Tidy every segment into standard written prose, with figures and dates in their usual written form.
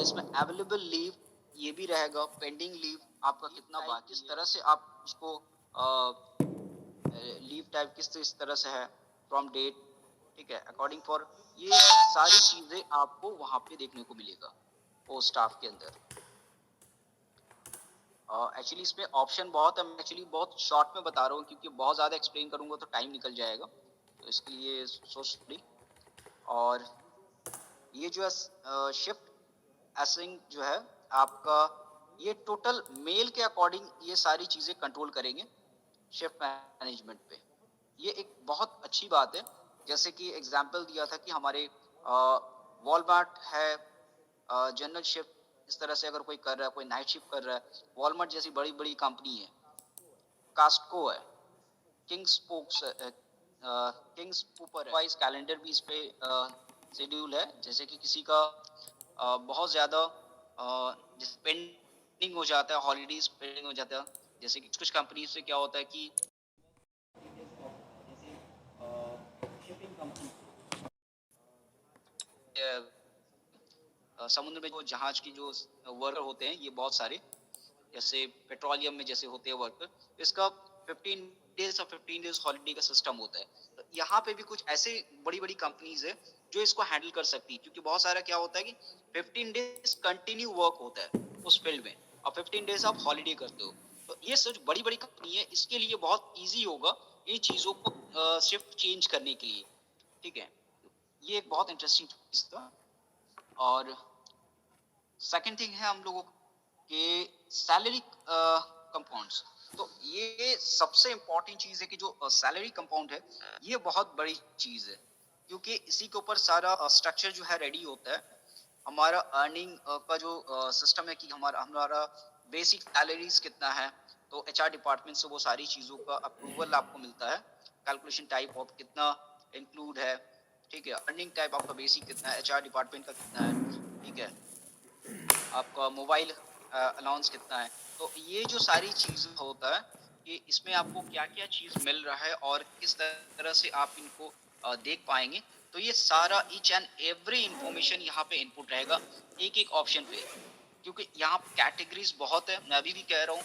इसमें available leave ये भी रहेगा, पेंडिंग लीव आपका कितना बाकी, किस तरह से आप उसको लीव टाइप किस तरह से है, फ्रॉम डेट, ठीक है, अकॉर्डिंग फॉर, ये सारी चीजें आपको वहां पे देखने को मिलेगा वो स्टाफ के अंदर। एक्चुअली इसमें ऑप्शन बहुत है, मैं एक्चुअली बहुत शॉर्ट में बता रहा हूँ क्योंकि बहुत ज़्यादा एक्सप्लेन करूँगा तो टाइम निकल जाएगा, तो इसके लिए सो सॉरी। और ये जो है शिफ्ट एसिंग जो है आपका, ये टोटल मेल के अकॉर्डिंग ये सारी चीज़ें कंट्रोल करेंगे शिफ्ट मैनेजमेंट पे। ये एक बहुत अच्छी बात है। जैसे कि एग्जाम्पल दिया था कि हमारे वॉलमार्ट है, जनरल शिफ्ट इस तरह से अगर कोई कर रहा है, कोई नाइट शिफ्ट कर रहा है, वॉलमार्ट जैसी बड़ी बड़ी कंपनी है, कास्को है, किंग्स पोक्स, किंग्स पोपर वाइज कैलेंडर भी इस पे शेड्यूल है। जैसे कि किसी का बहुत ज्यादा पेंडिंग हो जाता है, हॉलीडेज पेंडिंग हो जाता है, जैसे कि कुछ कंपनी से क्या होता है कि शिपिंग कंपनी समुद्र में जो जहाज की जो वर्कर होते हैं, ये बहुत सारे जैसे पेट्रोलियम में जैसे होते हैं वर्कर, इसका 15 डेज और 15 डेज हॉलीडे का सिस्टम होता है। तो यहाँ पे भी कुछ ऐसे बड़ी बड़ी कंपनीज है जो इसको हैंडल कर सकती है, क्योंकि बहुत सारा क्या होता है कि 15 डेज कंटिन्यू वर्क होता है उस फील्ड में और 15 डेज आप हॉलीडे करते हो। तो ये सच बड़ी बड़ी कंपनी है, इसके लिए बहुत ईजी होगा इन चीजों को शिफ्ट चेंज करने के लिए, ठीक है। ये एक बहुत इंटरेस्टिंग चीज था। और सेकंड थिंग है हम लोगों के सैलरी कंपाउंड्स। तो ये सबसे इंपॉर्टेंट चीज है कि जो सैलरी कंपाउंड है, ये बहुत बड़ी चीज है, क्योंकि इसी के ऊपर सारा स्ट्रक्चर जो है रेडी होता है। हमारा अर्निंग का जो सिस्टम है कि हमारा हमारा बेसिक सैलरीज कितना है, तो एचआर डिपार्टमेंट से वो सारी चीजों का अप्रूवल आपको मिलता है, कैलकुलेशन टाइप ऑफ कितना इंक्लूड है, ठीक है, अर्निंग टाइप आपका बेसिक कितना है, एचआर डिपार्टमेंट का कितना है, ठीक है, आपका मोबाइल अलाउंस कितना है। तो ये जो सारी चीज होता है कि इसमें आपको क्या क्या चीज मिल रहा है और किस तरह से आप इनको देख पाएंगे, तो ये सारा ईच एंड एवरी इंफॉर्मेशन यहाँ पे इनपुट रहेगा एक एक ऑप्शन पे। क्योंकि यहाँ कैटेगरीज बहुत है, मैं अभी भी कह रहा हूँ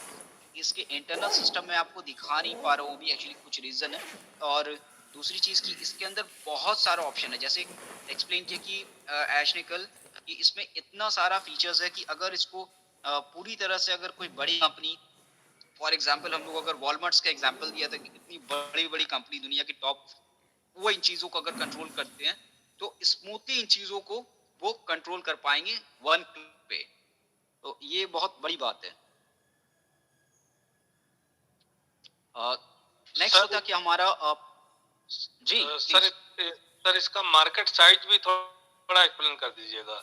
इसके इंटरनल सिस्टम में आपको दिखा नहीं पा रहा हूँ, भी एक्चुअली कुछ रीजन है। और दूसरी चीज की इसके अंदर बहुत सारा ऑप्शन है, जैसे एक्सप्लेन किया कि ऐश ने कल कि इसमें इतना सारा फीचर्स है कि अगर इसको पूरी तरह से अगर कोई बड़ी कंपनी, फॉर एग्जांपल हम लोग अगर वॉलमार्ट्स का एग्जांपल दिया था कि इतनी बड़ी बड़ी कंपनी दुनिया की टॉप, वो इन चीजों को अगर कंट्रोल करते हैं तो स्मूथली इन चीजों को वो कंट्रोल कर पाएंगे वन क्लिक पे। तो ये बहुत बड़ी बात है। नेक्स्ट होता कि हमारा जी सर इसका मार्केट साइज भी थोड़ा एक्सप्लेन कर दीजिएगा।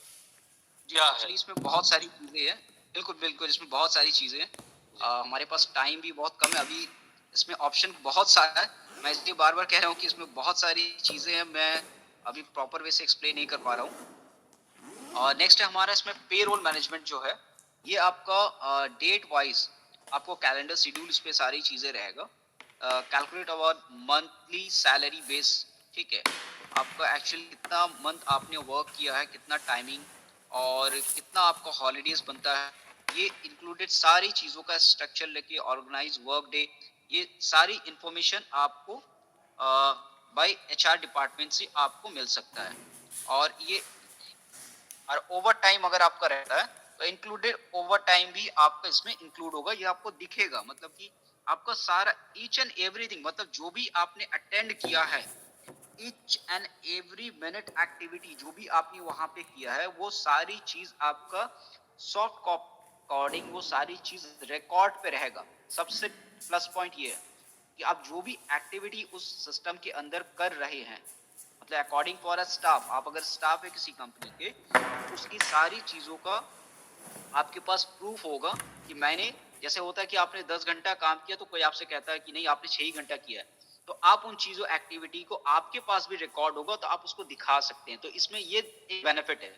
क्या है इसमें बहुत सारी चीजें हैं, बिल्कुल बिल्कुल इसमें बहुत सारी चीजें हैं। हमारे पास टाइम भी बहुत कम है अभी, इसमें ऑप्शन बहुत सारा है, मैं इसलिए बार बार कह रहा हूँ कि इसमें बहुत सारी चीजें हैं, मैं अभी प्रॉपर वे से एक्सप्लेन नहीं कर पा रहा हूँ। और नेक्स्ट है हमारा इसमें पे रोल मैनेजमेंट जो है, ये आपका डेट वाइज आपको कैलेंडर शेड्यूल इस पे सारी चीजें रहेगा, कैलकुलेट अवर मंथली सैलरी बेस, ठीक है, आपका एक्चुअली कितना मंथ आपने वर्क किया है, कितना टाइमिंग और कितना आपका हॉलीडेज बनता है, ये इंक्लूडेड सारी चीजों का स्ट्रक्चर लेके ऑर्गेनाइज वर्क डे, ये सारी इंफॉर्मेशन आपको बाय एचआर डिपार्टमेंट से आपको मिल सकता है। और ये और ओवर टाइम अगर आपका रहता है तो इंक्लूडेड ओवर टाइम भी आपका इसमें इंक्लूड होगा, ये आपको दिखेगा, मतलब कि आपका सारा ईच एंड एवरीथिंग, मतलब जो भी आपने अटेंड किया है, each and every minute activity जो भी आपने वहां पे किया है, वो सारी चीज आपका सॉफ्ट कॉपी अकॉर्डिंग वो सारी चीज रिकॉर्ड पे रहेगा। सबसे प्लस पॉइंट ये है कि आप जो भी एक्टिविटी उस सिस्टम के अंदर कर रहे हैं, मतलब अकॉर्डिंग फॉर अ स्टाफ, आप अगर स्टाफ है किसी कंपनी के, तो उसकी सारी चीजों का आपके पास प्रूफ होगा कि मैंने, जैसे होता है कि आपने 10 घंटा काम किया तो कोई आपसे कहता है कि नहीं आपने 6 ही घंटा किया है, तो आप उन चीजों एक्टिविटी को आपके पास भी रिकॉर्ड होगा तो आप उसको दिखा सकते हैं। तो इसमें ये एक बेनिफिट है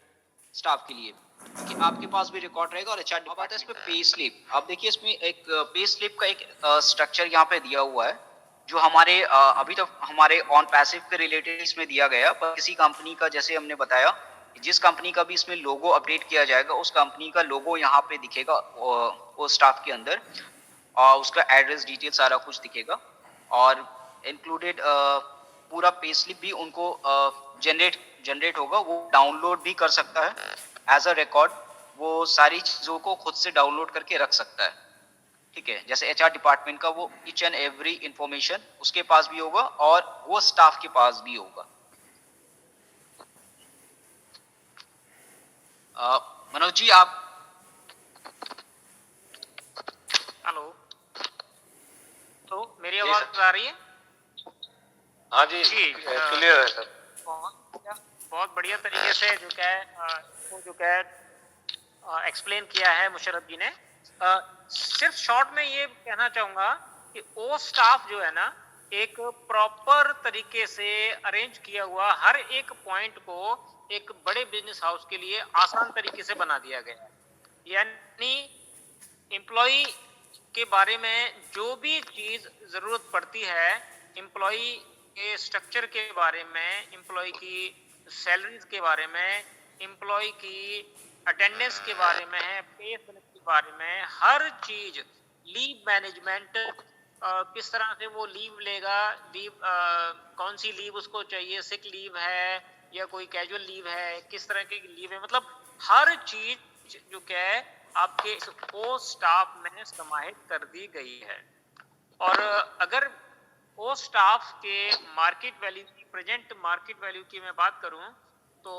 स्टाफ के लिए कि आपके पास भी रिकॉर्ड रहेगा। और एचआर बात है इसमें पे स्लिप, आप देखिए इसमें एक पे स्लिप का एक स्ट्रक्चर यहाँ पे दिया हुआ है जो हमारे अभी तो हमारे ऑन पैसिव के रिलेटेड इसमें दिया गया, पर किसी कंपनी का जैसे हमने बताया जिस कंपनी का भी इसमें लोगो अपडेट किया जाएगा, उस कंपनी का लोगो यहाँ पे दिखेगा वो स्टाफ के अंदर, और उसका एड्रेस डिटेल सारा कुछ दिखेगा, और इंक्लूडेड पूरा पे स्लिप भी उनको जनरेट होगा, वो डाउनलोड भी कर सकता है एज अ रिकॉर्ड, वो सारी चीज़ों को खुद से डाउनलोड करके रख सकता है। ठीक है, जैसे एचआर डिपार्टमेंट का वो ईच एंड एवरी इंफॉर्मेशन उसके पास भी होगा और वो स्टाफ के पास भी होगा। मनोज जी आप। हेलो, तो मेरी आवाज आ रही है? हाँ जी क्लियर है सर। बहुत बढ़िया तरीके से जो क्या एक्सप्लेन किया है मुशर्रफ जी ने। सिर्फ शॉर्ट में ये कहना चाहूंगा कि वो स्टाफ जो है ना, एक प्रॉपर तरीके से अरेंज किया हुआ हर एक पॉइंट को एक बड़े बिजनेस हाउस के लिए आसान तरीके से बना दिया गया है। यानी एम्प्लॉय के बारे में जो भी चीज जरूरत पड़ती है, एम्प्लॉय के स्ट्रक्चर के बारे में, एम्प्लॉय की सैलरीज के बारे में, एम्प्लॉय की अटेंडेंस के बारे में, पे के बारे में, हर चीज, लीव मैनेजमेंट, किस तरह से वो लीव लेगा, लीव कौन सी लीव उसको चाहिए, सिक लीव है या कोई कैजुअल लीव है, किस तरह की लीव है, मतलब हर चीज जो क्या है आपके ओ स्टाफ में समाहित कर दी गई है। और अगर ओ स्टाफ के मार्केट वैल्यू की, प्रेजेंट मार्केट वैल्यू की मैं बात करूं, तो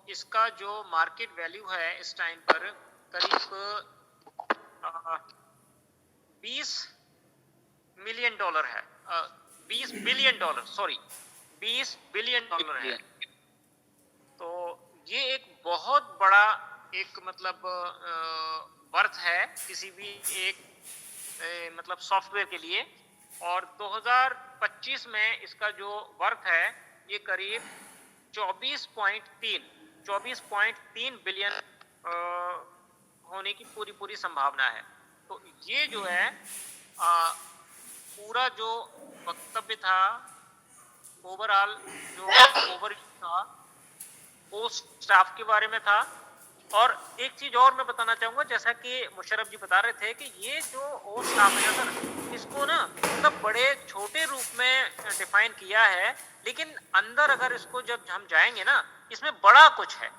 इसका जो मार्केट वैल्यू है इस टाइम पर करीब 20 मिलियन डॉलर है, 20 billion dollar, sorry 20 billion dollar है। तो ये एक बहुत बड़ा एक मतलब वर्थ है किसी भी एक मतलब सॉफ्टवेयर के लिए। और 2025 में इसका जो वर्थ है ये करीब 24.3 बिलियन होने की पूरी संभावना है। तो ये जो है पूरा जो वक्तव्य था, ओवरऑल जो ओवरव्यू था वो स्टाफ के बारे में था। और एक चीज और मैं बताना चाहूंगा, जैसा कि मुशर्रफ जी बता रहे थे कि ये जो ओ स्टाफ है सर, इसको ना मतलब बड़े छोटे रूप में डिफाइन किया है, लेकिन अंदर अगर इसको जब हम जाएंगे ना, इसमें बड़ा कुछ है।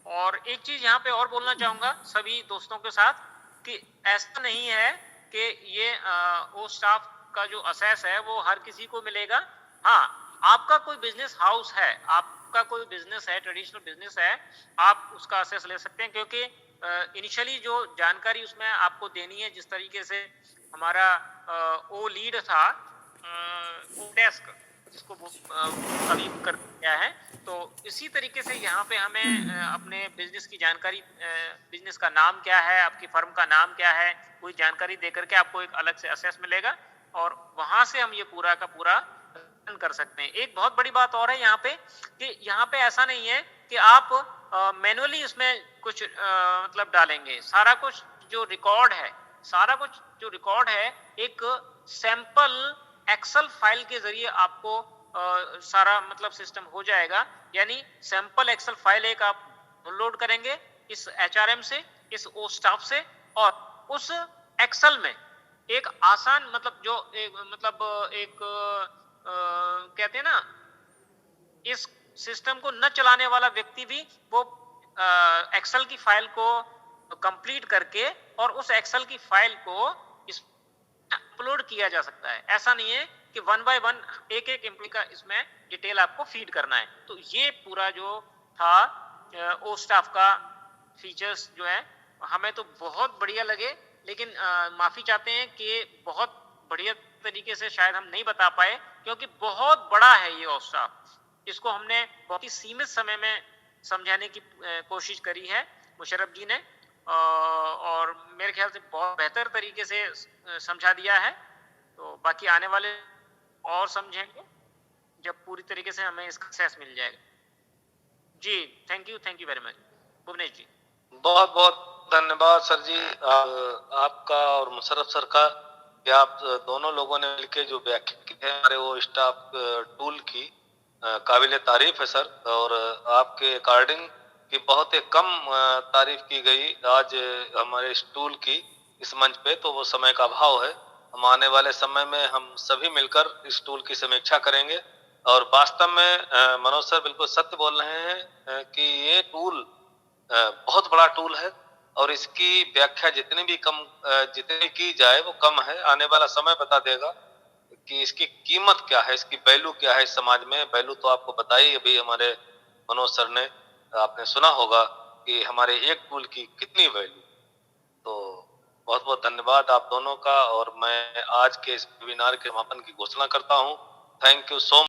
और एक चीज यहाँ पे और बोलना चाहूंगा सभी दोस्तों के साथ कि ऐसा नहीं है कि ये ओ स्टाफ का जो असेस है वो हर किसी को मिलेगा। हाँ, आपका कोई बिजनेस हाउस है, आपका कोई बिजनेस है, ट्रेडिशनल बिजनेस है, आप उसका असेस ले सकते हैं, क्योंकि इनिशियली जो जानकारी उसमें आपको देनी है, जिस तरीके से हमारा ओ लीड था, ओ डेस्क जिसको अभी कर दिया है, तो इसी तरीके से यहाँ पे हमें अपने बिजनेस की जानकारी, बिजनेस का नाम क्या है, आपकी फर्म का नाम क्या है, कोई जानकारी देकर के आपको एक अलग से असेस मिलेगा, और वहां से हम ये पूरा का पूरा कर सकते हैं। एक बहुत बड़ी बात और है यहाँ पे कि यहाँ पे ऐसा नहीं है कि आप मैनुअली इसमें कुछ मतलब डालेंगे। सारा कुछ जो रिकॉर्ड है, सारा कुछ जो रिकॉर्ड है एक सैंपल एक्सेल फाइल के जरिए आपको सारा मतलब सिस्टम हो जाएगा। यानी सैंपल एक्सेल फाइल एक आप डाउनलोड करेंगे इस एचआरएम से, इस ओ स्टाफ से, और उस एक्सेल में एक आसान मतलब जो एक कहते हैं ना, इस सिस्टम को न चलाने वाला व्यक्ति भी वो एक्सेल की फाइल को कंप्लीट करके और उस एक्सेल की फाइल को इस अपलोड किया जा सकता है। ऐसा नहीं है कि वन बाय वन एक एक एम्प्लॉय का इसमें डिटेल आपको फीड करना है। तो ये पूरा जो था ओ स्टाफ का फीचर्स जो है हमें तो बहुत बढ़िया लगे, लेकिन माफी चाहते हैं कि बहुत बढ़िया तरीके से शायद हम नहीं बता पाए, क्योंकि बहुत बड़ा है ये ओ स्टाफ। इसको हमने बहुत ही सीमित समय में समझाने की कोशिश करी है मुशर्रफ जी ने, और मेरे ख्याल से बहुत बेहतर तरीके से समझा दिया है। तो बाकी आने वाले और समझेंगे जब पूरी तरीके से हमें इसका एक्सेस मिल जाएगा। जी thank you very much Bhuvnesh ji. बहुत बहुत धन्यवाद सर जी, आपका और मुशर्रफ सर का, कि आप दोनों लोगों ने मिलकर जो व्याख्या की है हमारे वो स्टाफ टूल की, काबिल तारीफ है सर। और आपके अकॉर्डिंग कि बहुत ही कम तारीफ की गई आज हमारे इस टूल की इस मंच पे, तो वो समय का अभाव है। हम आने वाले समय में हम सभी मिलकर इस टूल की समीक्षा करेंगे। और वास्तव में मनोज सर बिल्कुल सत्य बोल रहे हैं कि ये टूल बहुत बड़ा टूल है और इसकी व्याख्या जितनी की जाए वो कम है। आने वाला समय बता देगा कि इसकी कीमत क्या है, इसकी वैल्यू क्या है इस समाज में। वैल्यू तो आपको बताई अभी हमारे मनोज सर ने, आपने सुना होगा कि हमारे एक टूल की कितनी वैल्यू। तो बहुत बहुत धन्यवाद आप दोनों का, और मैं आज के इस वेबिनार के समापन की घोषणा करता हूँ। Thank you so